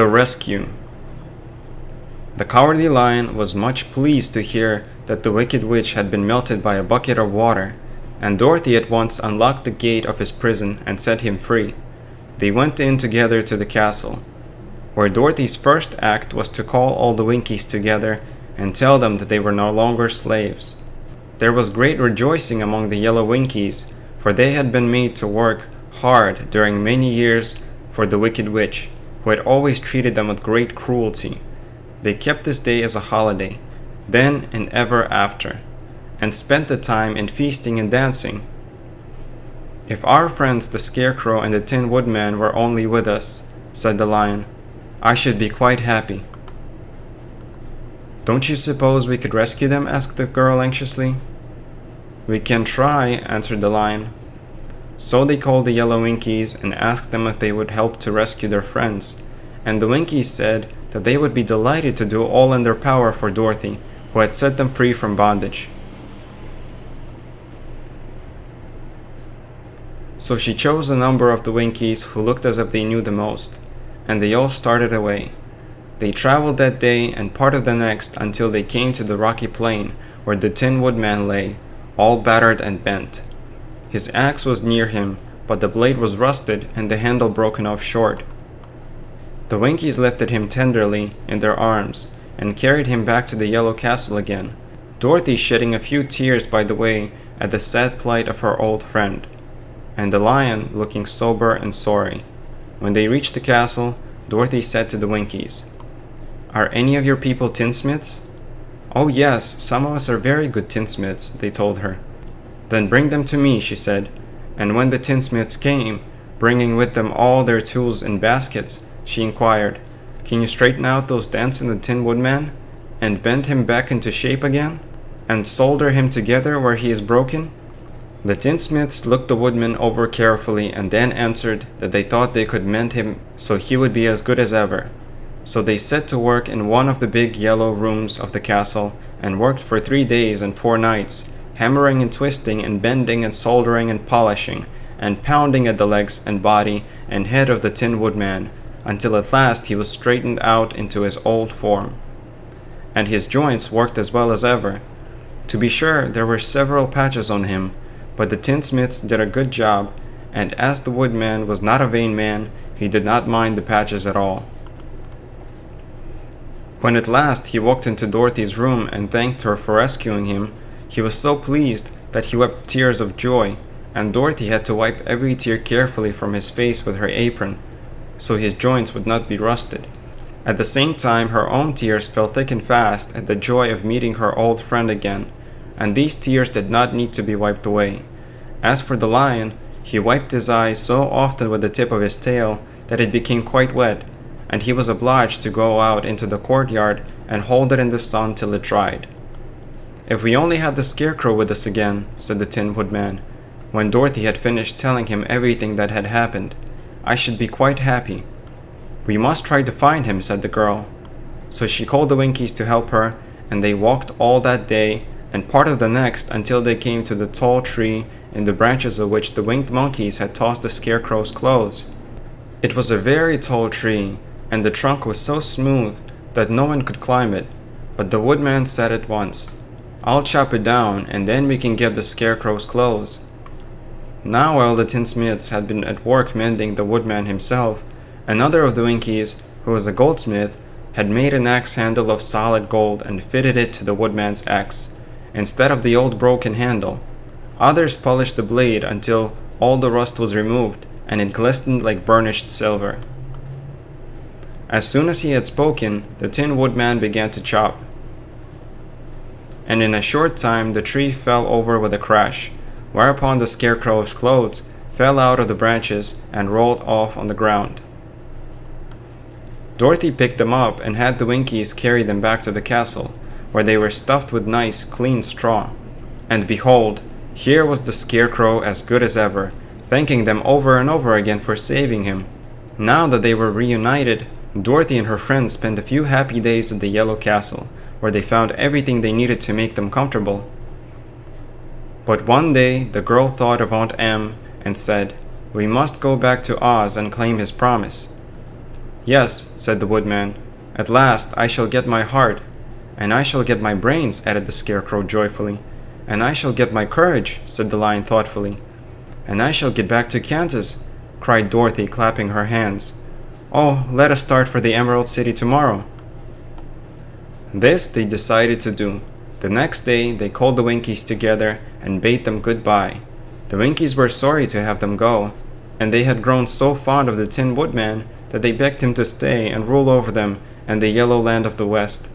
The Rescue. The Cowardly Lion was much pleased to hear that the Wicked Witch had been melted by a bucket of water, and Dorothy at once unlocked the gate of his prison and set him free. They went in together to the castle, where Dorothy's first act was to call all the Winkies together and tell them that they were no longer slaves. There was great rejoicing among the yellow Winkies, for they had been made to work hard during many years for the Wicked Witch, who had always treated them with great cruelty. They kept this day as a holiday, then and ever after, and spent the time in feasting and dancing. "If our friends the Scarecrow and the Tin Woodman were only with us," said the Lion, "I should be quite happy." "Don't you suppose we could rescue them?" asked the girl anxiously. "We can try," answered the Lion. So they called the yellow Winkies and asked them if they would help to rescue their friends, and the Winkies said that they would be delighted to do all in their power for Dorothy, who had set them free from bondage. So she chose a number of the Winkies who looked as if they knew the most, and they all started away. They traveled that day and part of the next until they came to the rocky plain where the Tin Woodman lay, all battered and bent. His axe was near him, but the blade was rusted and the handle broken off short. The Winkies lifted him tenderly in their arms and carried him back to the yellow castle again, Dorothy shedding a few tears by the way at the sad plight of her old friend, and the Lion looking sober and sorry. When they reached the castle, Dorothy said to the Winkies, "Are any of your people tinsmiths?" "Oh yes, some of us are very good tinsmiths," they told her. "Then bring them to me," she said, and when the tinsmiths came, bringing with them all their tools in baskets, she inquired, "Can you straighten out those dents in the Tin Woodman, and bend him back into shape again, and solder him together where he is broken?" The tinsmiths looked the woodman over carefully and then answered that they thought they could mend him so he would be as good as ever. So they set to work in one of the big yellow rooms of the castle and worked for 3 days and 4 nights, hammering and twisting and bending and soldering and polishing, and pounding at the legs and body and head of the Tin Woodman, until at last he was straightened out into his old form. And his joints worked as well as ever. To be sure, there were several patches on him, but the tinsmiths did a good job, and as the Woodman was not a vain man, he did not mind the patches at all. When at last he walked into Dorothy's room and thanked her for rescuing him, he was so pleased that he wept tears of joy, and Dorothy had to wipe every tear carefully from his face with her apron, so his joints would not be rusted. At the same time, her own tears fell thick and fast at the joy of meeting her old friend again, and these tears did not need to be wiped away. As for the Lion, he wiped his eyes so often with the tip of his tail that it became quite wet, and he was obliged to go out into the courtyard and hold it in the sun till it dried. "If we only had the Scarecrow with us again," said the Tin Woodman, when Dorothy had finished telling him everything that had happened, "I should be quite happy." "We must try to find him," said the girl. So she called the Winkies to help her, and they walked all that day and part of the next until they came to the tall tree in the branches of which the winged monkeys had tossed the Scarecrow's clothes. It was a very tall tree, and the trunk was so smooth that no one could climb it, but the Woodman said at once, "I'll chop it down, and then we can get the Scarecrow's clothes." Now while the tinsmiths had been at work mending the Woodman himself, another of the Winkies, who was a goldsmith, had made an axe handle of solid gold and fitted it to the Woodman's axe, instead of the old broken handle. Others polished the blade until all the rust was removed, and it glistened like burnished silver. As soon as he had spoken, the Tin Woodman began to chop, and in a short time the tree fell over with a crash, whereupon the Scarecrow's clothes fell out of the branches and rolled off on the ground. Dorothy picked them up and had the Winkies carry them back to the castle, where they were stuffed with nice, clean straw. And behold, here was the Scarecrow as good as ever, thanking them over and over again for saving him. Now that they were reunited, Dorothy and her friends spent a few happy days at the Yellow Castle, where they found everything they needed to make them comfortable. But one day the girl thought of Aunt Em and said, "We must go back to Oz and claim his promise." "Yes," said the Woodman. "At last I shall get my heart." "And I shall get my brains," added the Scarecrow joyfully. "And I shall get my courage," said the Lion thoughtfully. "And I shall get back to Kansas," cried Dorothy, clapping her hands. "Oh, let us start for the Emerald City tomorrow." This they decided to do. The next day they called the Winkies together and bade them goodbye. The Winkies were sorry to have them go, and they had grown so fond of the Tin Woodman that they begged him to stay and rule over them and the Yellow Land of the West.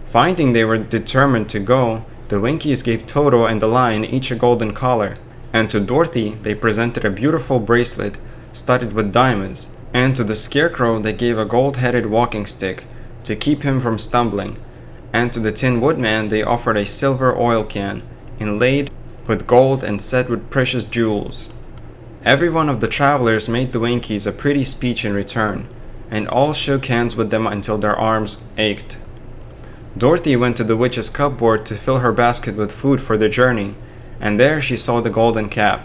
Finding they were determined to go, the Winkies gave Toto and the Lion each a golden collar, and to Dorothy they presented a beautiful bracelet studded with diamonds, and to the Scarecrow they gave a gold-headed walking stick to keep him from stumbling, and to the Tin Woodman they offered a silver oil can, inlaid with gold and set with precious jewels. Every one of the travelers made the Winkies a pretty speech in return, and all shook hands with them until their arms ached. Dorothy went to the witch's cupboard to fill her basket with food for the journey, and there she saw the golden cap.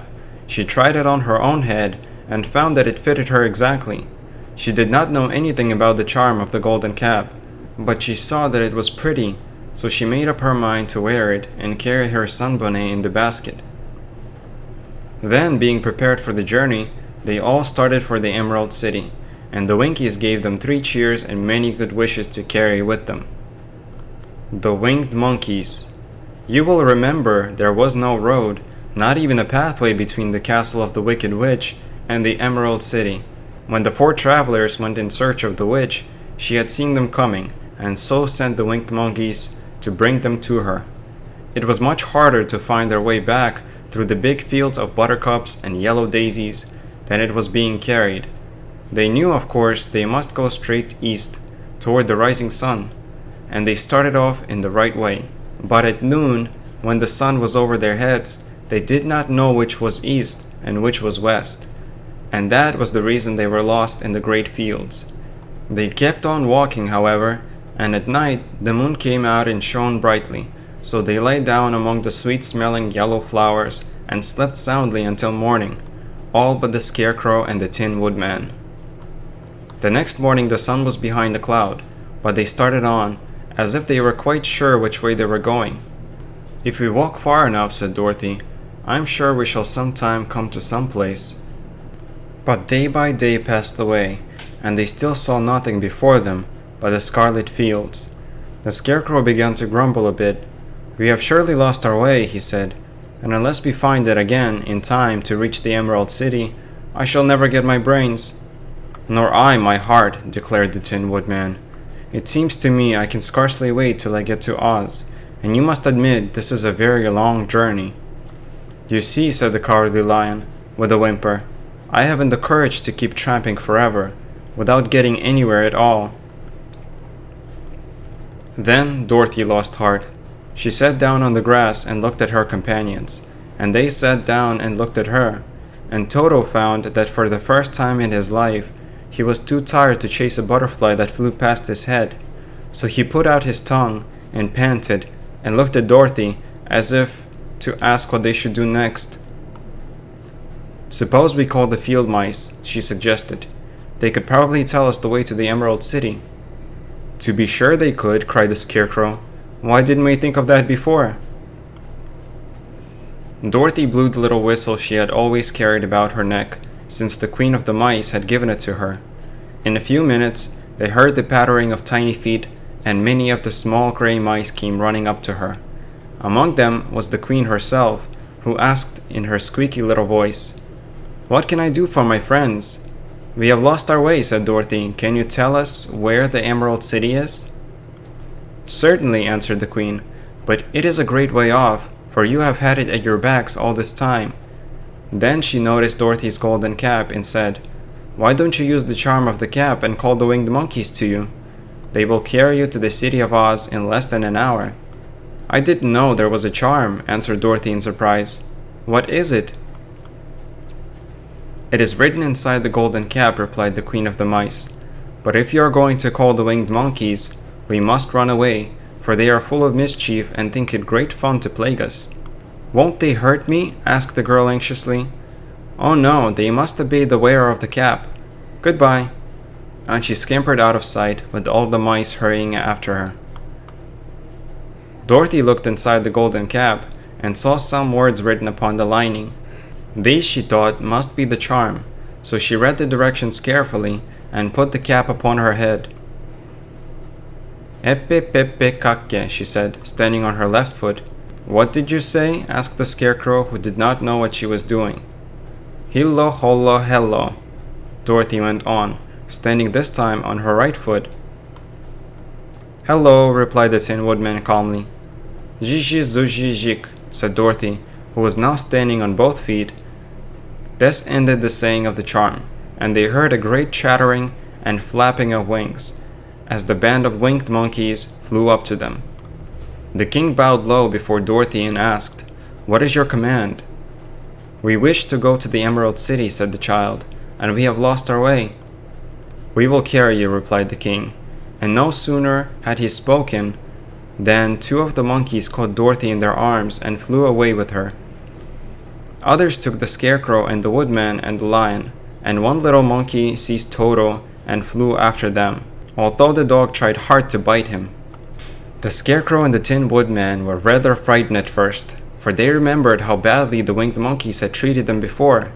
She tried it on her own head and found that it fitted her exactly. She did not know anything about the charm of the golden cap, but she saw that it was pretty, so she made up her mind to wear it and carry her sunbonnet in the basket. Then, being prepared for the journey, they all started for the Emerald City, and the Winkies gave them 3 cheers and many good wishes to carry with them. The Winged Monkeys. You will remember there was no road, not even a pathway between the castle of the Wicked Witch and the Emerald City. When the 4 travelers went in search of the witch, she had seen them coming, and so sent the Winged Monkeys to bring them to her. It was much harder to find their way back through the big fields of buttercups and yellow daisies than it was being carried. They knew, of course, they must go straight east, toward the rising sun, and they started off in the right way. But at noon, when the sun was over their heads, they did not know which was east and which was west, and that was the reason they were lost in the great fields. They kept on walking, however, and at night the moon came out and shone brightly, so they lay down among the sweet-smelling yellow flowers and slept soundly until morning, all but the Scarecrow and the Tin Woodman. The next morning the sun was behind a cloud, but they started on, as if they were quite sure which way they were going. "If we walk far enough," said Dorothy, "I'm sure we shall sometime come to some place." But day by day passed away, and they still saw nothing before them but the scarlet fields. The Scarecrow began to grumble a bit. "We have surely lost our way," he said, "and unless we find it again in time to reach the Emerald City, I shall never get my brains." "Nor I my heart," declared the Tin Woodman. "It seems to me I can scarcely wait till I get to Oz, and you must admit this is a very long journey." "You see," said the Cowardly Lion, with a whimper, "I haven't the courage to keep tramping forever, without getting anywhere at all." Then Dorothy lost heart. She sat down on the grass and looked at her companions, and they sat down and looked at her, and Toto found that for the first time in his life, he was too tired to chase a butterfly that flew past his head, so he put out his tongue and panted and looked at Dorothy as if to ask what they should do next. "Suppose we call the field mice," she suggested. "They could probably tell us the way to the Emerald City." "To be sure they could," cried the Scarecrow. "Why didn't we think of that before?" Dorothy blew the little whistle she had always carried about her neck, since the Queen of the Mice had given it to her. In a few minutes, they heard the pattering of tiny feet, and many of the small gray mice came running up to her. Among them was the Queen herself, who asked in her squeaky little voice, "What can I do for my friends?" "We have lost our way," said Dorothy. "Can you tell us where the Emerald City is?" "Certainly," answered the Queen, "but it is a great way off, for you have had it at your backs all this time." Then she noticed Dorothy's golden cap and said, "Why don't you use the charm of the cap and call the Winged Monkeys to you? They will carry you to the city of Oz in less than an hour." "I didn't know there was a charm," answered Dorothy in surprise. "What is it?" "It is written inside the golden cap," replied the Queen of the Mice. "But if you are going to call the Winged Monkeys, we must run away, for they are full of mischief and think it great fun to plague us." "Won't they hurt me?" asked the girl anxiously. "Oh no, they must obey the wearer of the cap. Goodbye." and she scampered out of sight with all the mice hurrying after her. Dorothy looked inside the golden cap and saw some words written upon the lining. These, she thought, must be the charm, so she read the directions carefully and put the cap upon her head. "Eppe peppe kakke," she said, standing on her left foot. "What did you say?" asked the Scarecrow, who did not know what she was doing. "Hillo hollo hello," Dorothy went on, standing this time on her right foot. "Hello," replied the Tin Woodman calmly. "Jiji zuji jik," said Dorothy, who was now standing on both feet. This ended the saying of the charm, and they heard a great chattering and flapping of wings, as the band of winged monkeys flew up to them. The king bowed low before Dorothy and asked, "What is your command?" "We wish to go to the Emerald City," said the child, "and we have lost our way." "We will carry you," replied the king, and no sooner had he spoken than two of the monkeys caught Dorothy in their arms and flew away with her. Others took the Scarecrow and the Woodman and the Lion, and one little monkey seized Toto and flew after them, although the dog tried hard to bite him. The Scarecrow and the Tin Woodman were rather frightened at first, for they remembered how badly the winged monkeys had treated them before,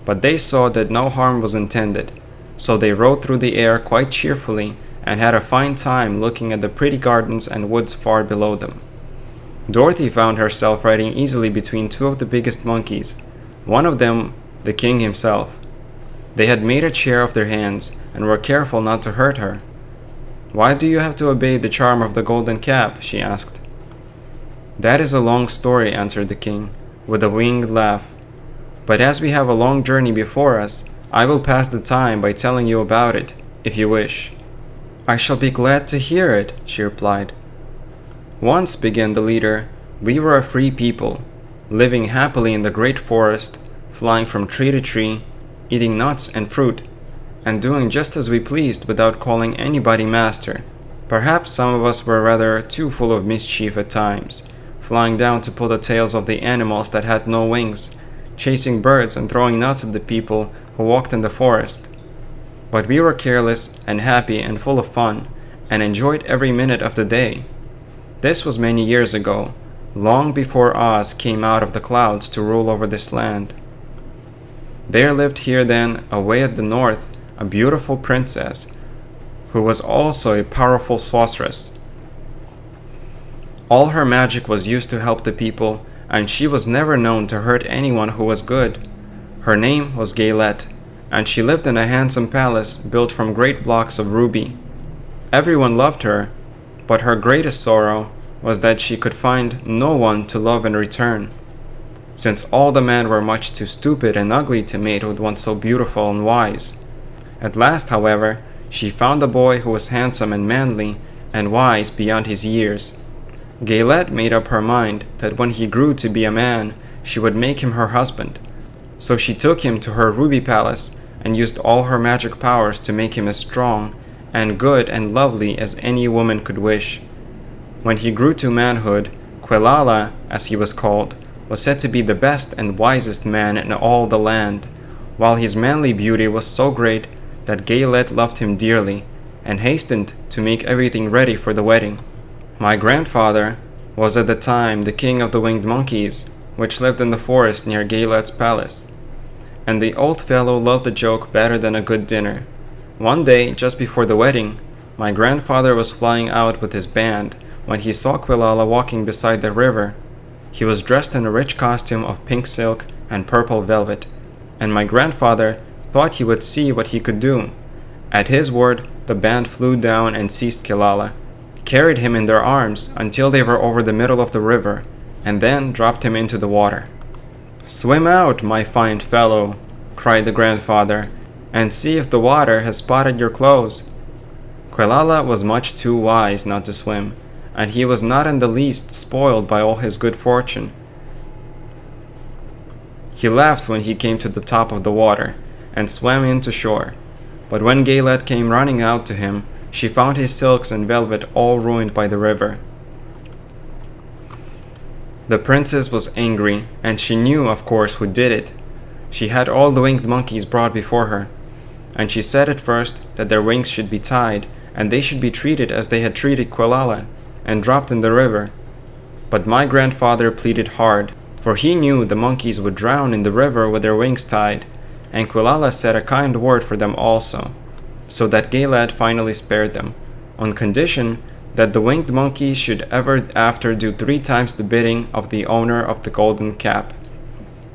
but they saw that no harm was intended, so they rode through the air quite cheerfully and had a fine time looking at the pretty gardens and woods far below them. Dorothy found herself riding easily between two of the biggest monkeys, one of them the king himself. They had made a chair of their hands and were careful not to hurt her. "Why do you have to obey the charm of the golden cap?" she asked. "That is a long story," answered the king, with a winged laugh. "But as we have a long journey before us, I will pass the time by telling you about it, if you wish." "I shall be glad to hear it," she replied. "Once," began the leader, "we were a free people, living happily in the great forest, flying from tree to tree, eating nuts and fruit, and doing just as we pleased without calling anybody master. Perhaps some of us were rather too full of mischief at times, flying down to pull the tails of the animals that had no wings, chasing birds and throwing nuts at the people who walked in the forest. But we were careless and happy and full of fun, and enjoyed every minute of the day. This was many years ago, long before Oz came out of the clouds to rule over this land. There lived here then, away at the north, a beautiful princess, who was also a powerful sorceress. All her magic was used to help the people, and she was never known to hurt anyone who was good. Her name was Gaylette, and she lived in a handsome palace built from great blocks of ruby. Everyone loved her, but her greatest sorrow was that she could find no one to love in return, since all the men were much too stupid and ugly to mate with one so beautiful and wise. At last, however, she found a boy who was handsome and manly and wise beyond his years. Gaylette made up her mind that when he grew to be a man, she would make him her husband. So she took him to her ruby palace and used all her magic powers to make him as strong and good and lovely as any woman could wish. When he grew to manhood, Quelala, as he was called, was said to be the best and wisest man in all the land, while his manly beauty was so great that Gaylette loved him dearly, and hastened to make everything ready for the wedding. My grandfather was at the time the king of the winged monkeys, which lived in the forest near Gaylette's palace, and the old fellow loved a joke better than a good dinner. One day, just before the wedding, my grandfather was flying out with his band when he saw Quelala walking beside the river. He was dressed in a rich costume of pink silk and purple velvet, and my grandfather thought he would see what he could do. At his word, the band flew down and seized Quelala, carried him in their arms until they were over the middle of the river, and then dropped him into the water. "Swim out, my fine fellow," cried the grandfather, "and see if the water has spotted your clothes." Quelala was much too wise not to swim, and he was not in the least spoiled by all his good fortune. He laughed when he came to the top of the water, and swam in to shore. But when Gaylette came running out to him, she found his silks and velvet all ruined by the river. The princess was angry, and she knew, of course, who did it. She had all the winged monkeys brought before her. and she said at first that their wings should be tied, and they should be treated as they had treated Quelala, and dropped in the river. But my grandfather pleaded hard, for he knew the monkeys would drown in the river with their wings tied, and Quelala said a kind word for them also, so that Galad finally spared them, on condition that the winged monkeys should ever after do 3 times the bidding of the owner of the golden cap.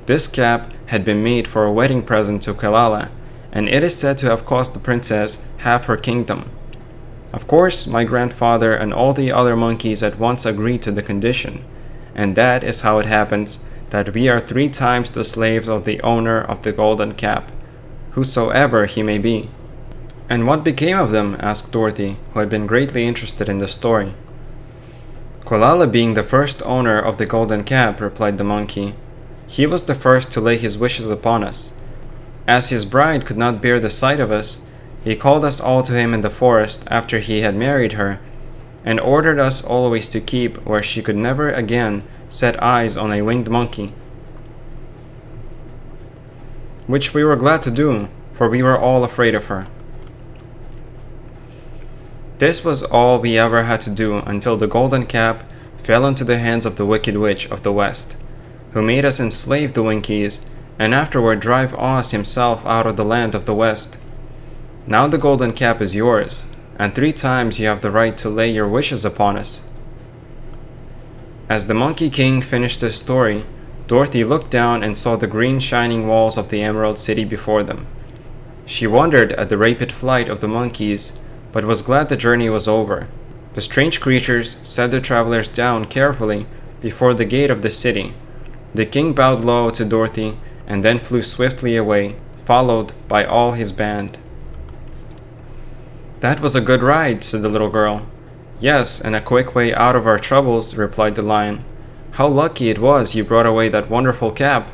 This cap had been made for a wedding present to Quelala, and it is said to have cost the princess half her kingdom. Of course, my grandfather and all the other monkeys at once agreed to the condition, and that is how it happens that we are 3 times the slaves of the owner of the golden cap, whosoever he may be. "And what became of them?" asked Dorothy, who had been greatly interested in the story. "Quelala being the first owner of the golden cap," replied the monkey, "he was the first to lay his wishes upon us. As his bride could not bear the sight of us, he called us all to him in the forest after he had married her, and ordered us always to keep where she could never again set eyes on a winged monkey. Which we were glad to do, for we were all afraid of her. This was all we ever had to do until the golden cap fell into the hands of the wicked witch of the west, who made us enslave the Winkies, and afterward drive Oz himself out of the land of the west. Now the golden cap is yours, and 3 times you have the right to lay your wishes upon us." As the Monkey King finished his story, Dorothy looked down and saw the green shining walls of the Emerald City before them. She wondered at the rapid flight of the monkeys, but was glad the journey was over. The strange creatures set the travelers down carefully before the gate of the city. The king bowed low to Dorothy and then flew swiftly away, followed by all his band. "That was a good ride," said the little girl. "Yes, and a quick way out of our troubles," replied the lion. "How lucky it was you brought away that wonderful cap."